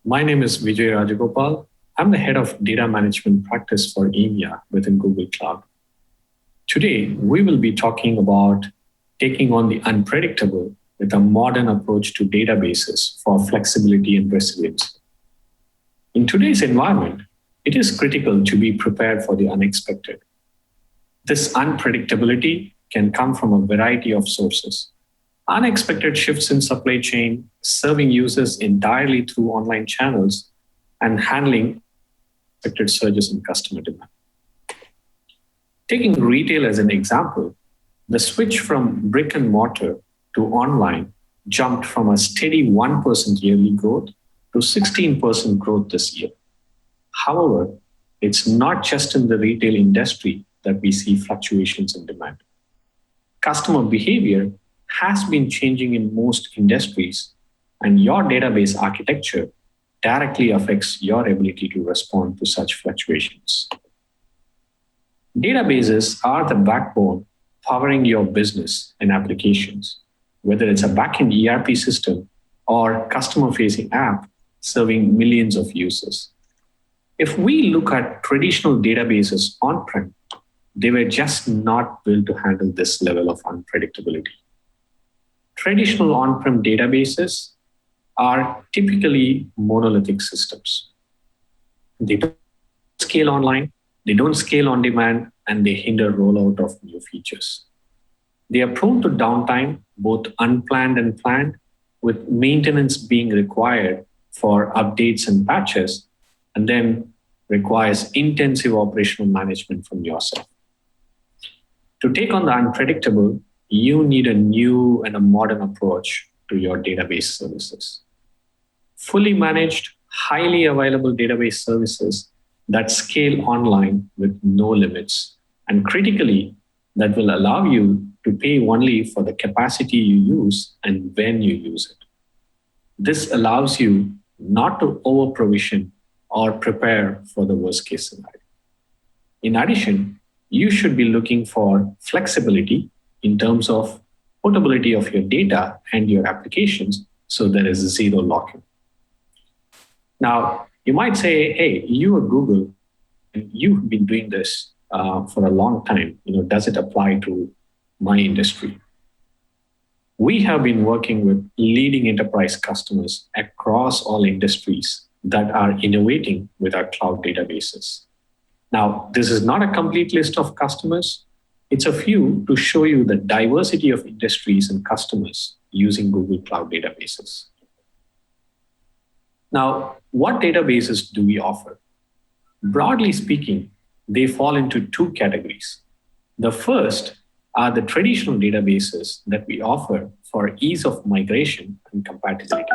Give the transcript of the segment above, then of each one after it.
My name is Vijay Rajagopal. I'm the head of data management practice for EMEA within Google Cloud. Today, we will be talking about taking on the unpredictable with a modern approach to databases for flexibility and resilience. In today's environment, it is critical to be prepared for the unexpected. This unpredictability can come from a variety of sources. Unexpected shifts in supply chain, serving users entirely through online channels, and handling unexpected surges in customer demand. Taking retail as an example, the switch from brick and mortar to online jumped from a steady 1% yearly growth to 16% growth this year. However, it's not just in the retail industry that we see fluctuations in demand. Customer behavior has been changing in most industries, and your database architecture directly affects your ability to respond to such fluctuations. Databases are the backbone powering your business and applications, whether it's a backend ERP system or customer-facing app serving millions of users. If we look at traditional databases on-prem, they were just not built to handle this level of unpredictability. Traditional on-prem databases are typically monolithic systems. They don't scale online, they don't scale on demand, and they hinder rollout of new features. They are prone to downtime, both unplanned and planned, with maintenance being required for updates and patches, and then requires intensive operational management from yourself. To take on the unpredictable, you need a new and a modern approach to your database services. Fully managed, highly available database services that scale online with no limits, and critically, that will allow you to pay only for the capacity you use and when you use it. This allows you not to over-provision or prepare for the worst-case scenario. In addition, you should be looking for flexibility in terms of portability of your data and your applications, so there is zero lock-in. Now, you might say, hey, you are Google, and you've been doing this for a long time. Does it apply to my industry? We have been working with leading enterprise customers across all industries that are innovating with our cloud databases. Now, this is not a complete list of customers. It's a few to show you the diversity of industries and customers using Google Cloud databases. Now, what databases do we offer? Broadly speaking, they fall into two categories. The first are the traditional databases that we offer for ease of migration and compatibility.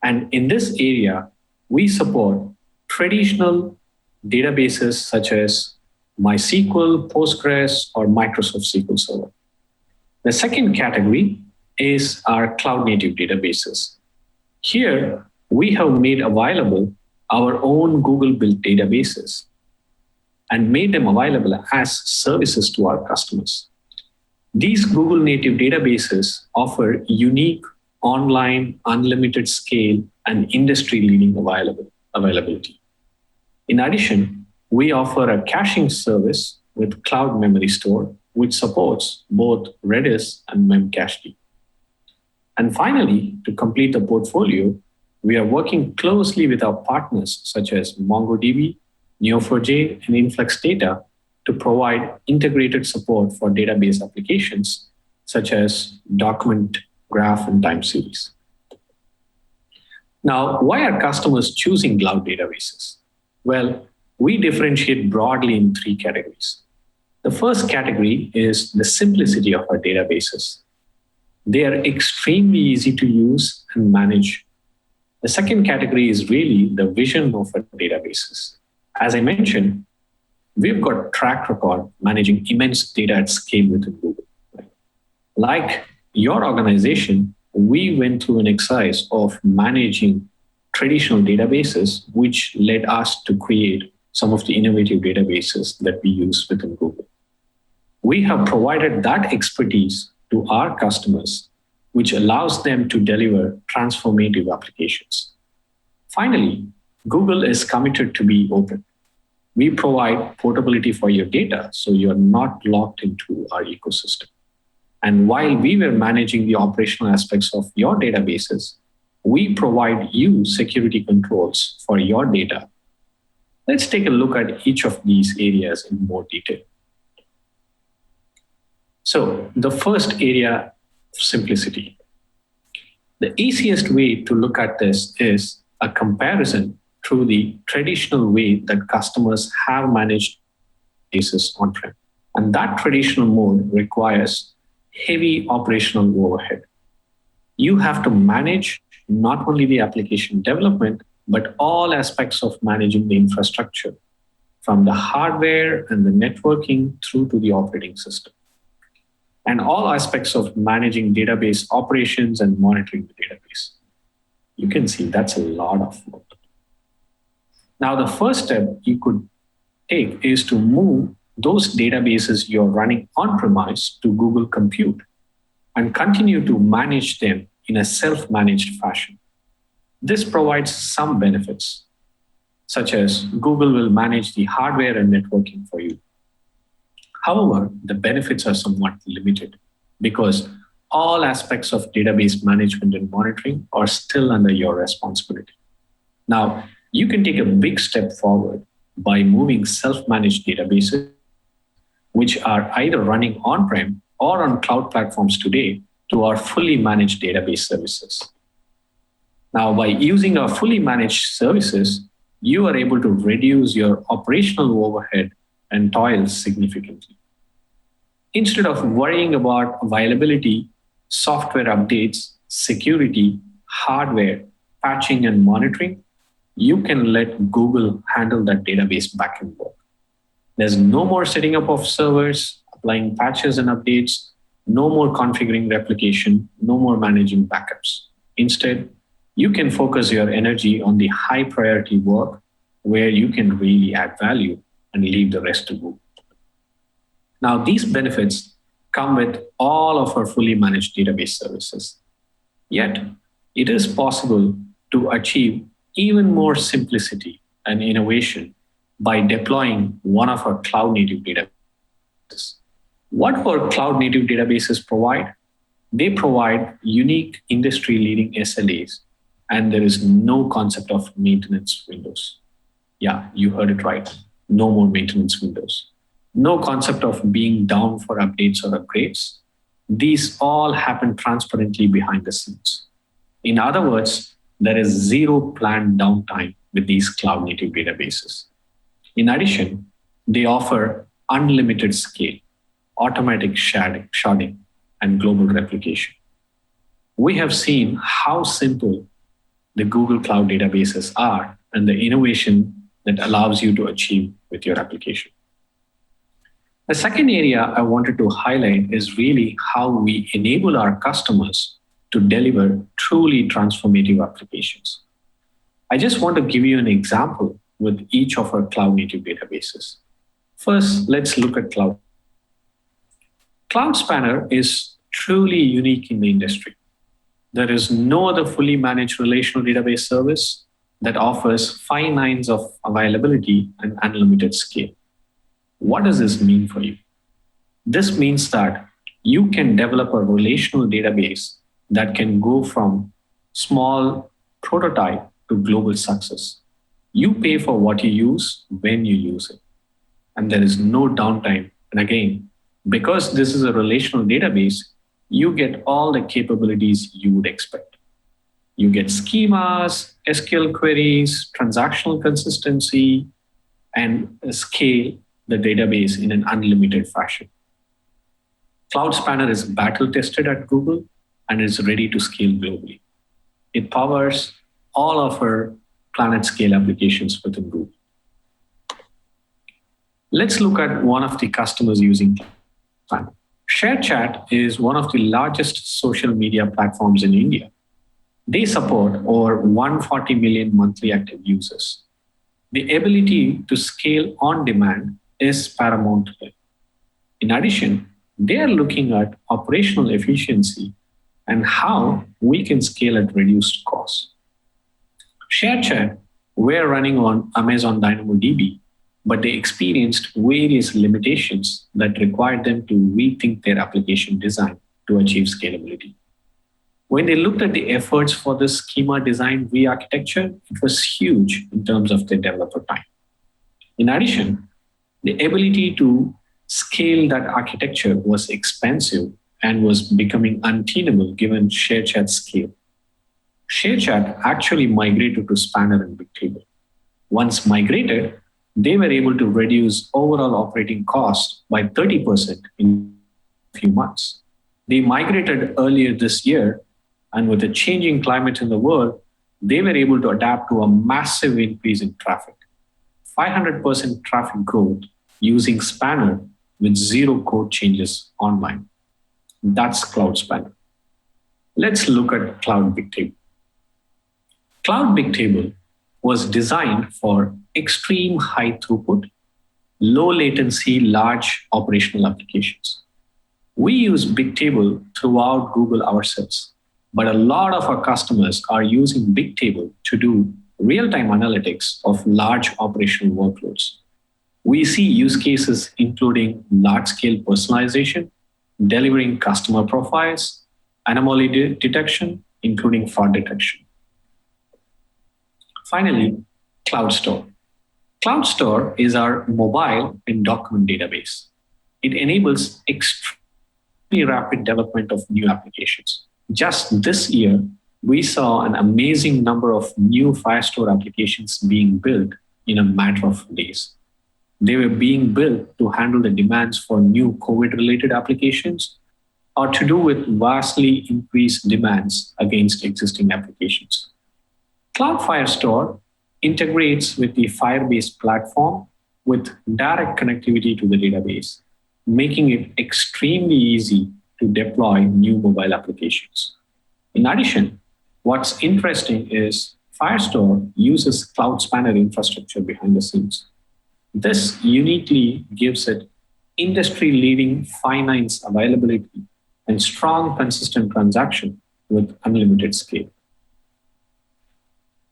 And in this area, we support traditional databases such as MySQL, Postgres, or Microsoft SQL Server. The second category is our cloud-native databases. Here, we have made available our own Google-built databases and made them available as services to our customers. These Google-native databases offer unique online, unlimited scale, and industry-leading availability. In addition, we offer a caching service with Cloud Memory Store, which supports both Redis and Memcached. And finally, to complete the portfolio, we are working closely with our partners such as MongoDB, Neo4j, and Influx Data to provide integrated support for database applications such as document, graph, and time series. Now, why are customers choosing cloud databases? Well, we differentiate broadly in three categories. The first category is the simplicity of our databases. They are extremely easy to use and manage. The second category is really the vision of our databases. As I mentioned, we've got track record managing immense data at scale within Google. Like your organization, we went through an exercise of managing traditional databases, which led us to create some of the innovative databases that we use within Google. We have provided that expertise to our customers, which allows them to deliver transformative applications. Finally, Google is committed to be open. We provide portability for your data so you're not locked into our ecosystem. And while we were managing the operational aspects of your databases, we provide you security controls for your data. Let's take a look at each of these areas in more detail. So, the first area, simplicity. The easiest way to look at this is a comparison through the traditional way that customers have managed bases on-prem. And that traditional mode requires heavy operational overhead. You have to manage not only the application development, but all aspects of managing the infrastructure, from the hardware and the networking through to the operating system, and all aspects of managing database operations and monitoring the database. You can see that's a lot of work. Now, the first step you could take is to move those databases you're running on-premise to Google Compute and continue to manage them in a self-managed fashion. This provides some benefits, such as Google will manage the hardware and networking for you. However, the benefits are somewhat limited because all aspects of database management and monitoring are still under your responsibility. Now, you can take a big step forward by moving self-managed databases, which are either running on-prem or on cloud platforms today, to our fully managed database services. Now, by using our fully managed services, you are able to reduce your operational overhead and toil significantly. Instead of worrying about availability, software updates, security, hardware, patching, and monitoring, you can let Google handle that database backend work. There's no more setting up of servers, applying patches and updates, no more configuring replication, no more managing backups. Instead, you can focus your energy on the high priority work where you can really add value and leave the rest to Google. Now, these benefits come with all of our fully managed database services. Yet, it is possible to achieve even more simplicity and innovation by deploying one of our cloud-native databases. What our cloud-native databases provide? They provide unique industry-leading SLAs, and there is no concept of maintenance windows. Yeah, you heard it right. No more maintenance windows. No concept of being down for updates or upgrades. These all happen transparently behind the scenes. In other words, there is zero planned downtime with these cloud-native databases. In addition, they offer unlimited scale, automatic sharding, and global replication. We have seen how simple the Google Cloud databases are and the innovation that allows you to achieve with your application. The second area I wanted to highlight is really how we enable our customers to deliver truly transformative applications. I just want to give you an example with each of our cloud-native databases. First, let's look at Cloud. Cloud Spanner is truly unique in the industry. There is no other fully managed relational database service that offers 5 nines of availability and unlimited scale. What does this mean for you? This means that you can develop a relational database that can go from small prototype to global success. You pay for what you use when you use it. And there is no downtime. And again, because this is a relational database, you get all the capabilities you would expect. You get schemas, SQL queries, transactional consistency, and scale the database in an unlimited fashion. Cloud Spanner is battle tested at Google and is ready to scale globally. It powers all of our planet scale applications within Google. Let's look at one of the customers using Spanner. ShareChat is one of the largest social media platforms in India. They support over 140 million monthly active users. The ability to scale on demand is paramount to them. In addition, they are looking at operational efficiency and how we can scale at reduced costs. ShareChat were running on Amazon DynamoDB, but they experienced various limitations that required them to rethink their application design to achieve scalability. When they looked at the efforts for this schema design re-architecture, it was huge in terms of their developer time. In addition, the ability to scale that architecture was expensive and was becoming untenable given ShareChat's scale. ShareChat actually migrated to Spanner and Bigtable. Once migrated, they were able to reduce overall operating costs by 30% in a few months. They migrated earlier this year, and with the changing climate in the world, they were able to adapt to a massive increase in traffic. 500% traffic growth using Spanner with zero code changes online. That's Cloud Spanner. Let's look at Cloud Bigtable. Cloud Bigtable was designed for extreme high throughput, low latency, large operational applications. We use Bigtable throughout Google ourselves, but a lot of our customers are using Bigtable to do real-time analytics of large operational workloads. We see use cases including large-scale personalization, delivering customer profiles, anomaly detection, including fraud detection. Finally, Cloud Store. Cloud Store is our mobile and document database. It enables extremely rapid development of new applications. Just this year, we saw an amazing number of new Firestore applications being built in a matter of days. They were being built to handle the demands for new COVID-related applications or to do with vastly increased demands against existing applications. Cloud Firestore integrates with the Firebase platform with direct connectivity to the database, making it extremely easy to deploy new mobile applications. In addition, what's interesting is Firestore uses Cloud Spanner infrastructure behind the scenes. This uniquely gives it industry-leading finance availability and strong, consistent transaction with unlimited scale.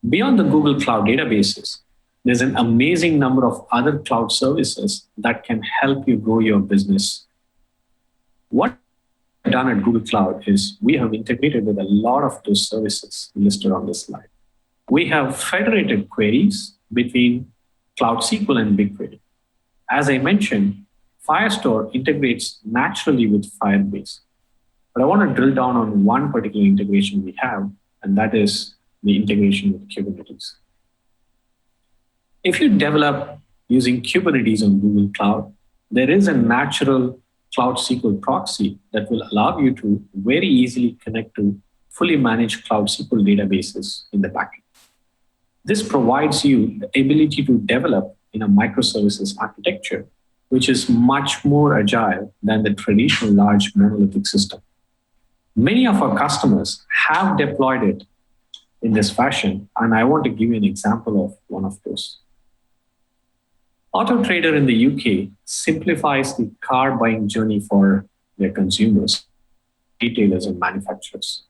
Beyond the Google Cloud databases, there's an amazing number of other cloud services that can help you grow your business. What we've done at Google Cloud is we have integrated with a lot of those services listed on this slide. We have federated queries between Cloud SQL and BigQuery. As I mentioned, Firestore integrates naturally with Firebase. But I want to drill down on one particular integration we have, and that is the integration with Kubernetes. If you develop using Kubernetes on Google Cloud, there is a natural Cloud SQL proxy that will allow you to very easily connect to fully managed Cloud SQL databases in the backend. This provides you the ability to develop in a microservices architecture, which is much more agile than the traditional large monolithic system. Many of our customers have deployed it in this fashion, and I want to give you an example of one of those. Auto Trader in the UK simplifies the car buying journey for their consumers, retailers, and manufacturers.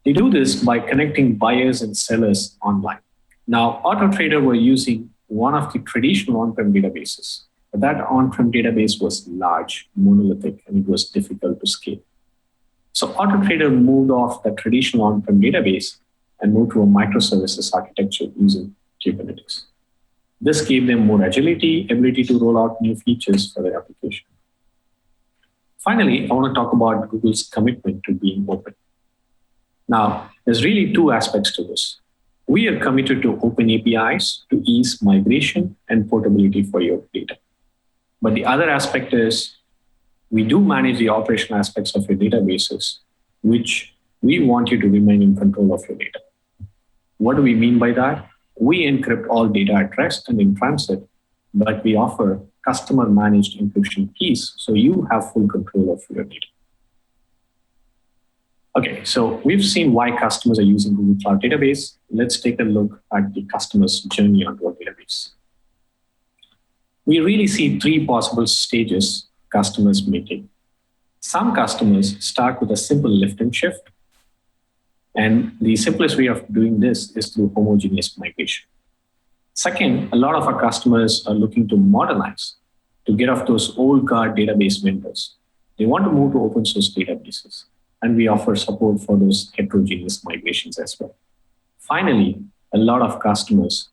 They do this by connecting buyers and sellers online. Now, Auto Trader were using one of the traditional on-prem databases, but that on-prem database was large, monolithic, and it was difficult to scale. So Auto Trader moved off the traditional on-prem database and moved to a microservices architecture using Kubernetes. This gave them more agility, ability to roll out new features for their application. Finally, I want to talk about Google's commitment to being open. Now, there's really two aspects to this. We are committed to open APIs to ease migration and portability for your data. But the other aspect is we do manage the operational aspects of your databases, which we want you to remain in control of your data. What do we mean by that? We encrypt all data at rest and in transit, but we offer customer managed encryption keys so you have full control of your data. Okay, so we've seen why customers are using Google Cloud Database. Let's take a look at the customer's journey onto our database. We really see three possible stages customers may take. Some customers start with a simple lift and shift. And the simplest way of doing this is through homogeneous migration. Second, a lot of our customers are looking to modernize to get off those old guard database vendors. They want to move to open source databases, and we offer support for those heterogeneous migrations as well. Finally, a lot of customers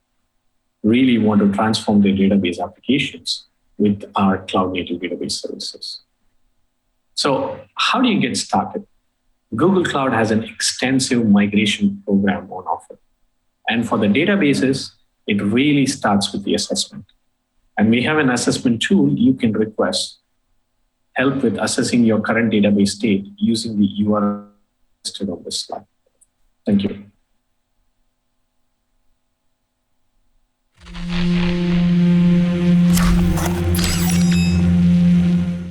really want to transform their database applications with our cloud native database services. So how do you get started? Google Cloud has an extensive migration program on offer. And for the databases, it really starts with the assessment. And we have an assessment tool you can request help with assessing your current database state using the URL listed on this slide. Thank you.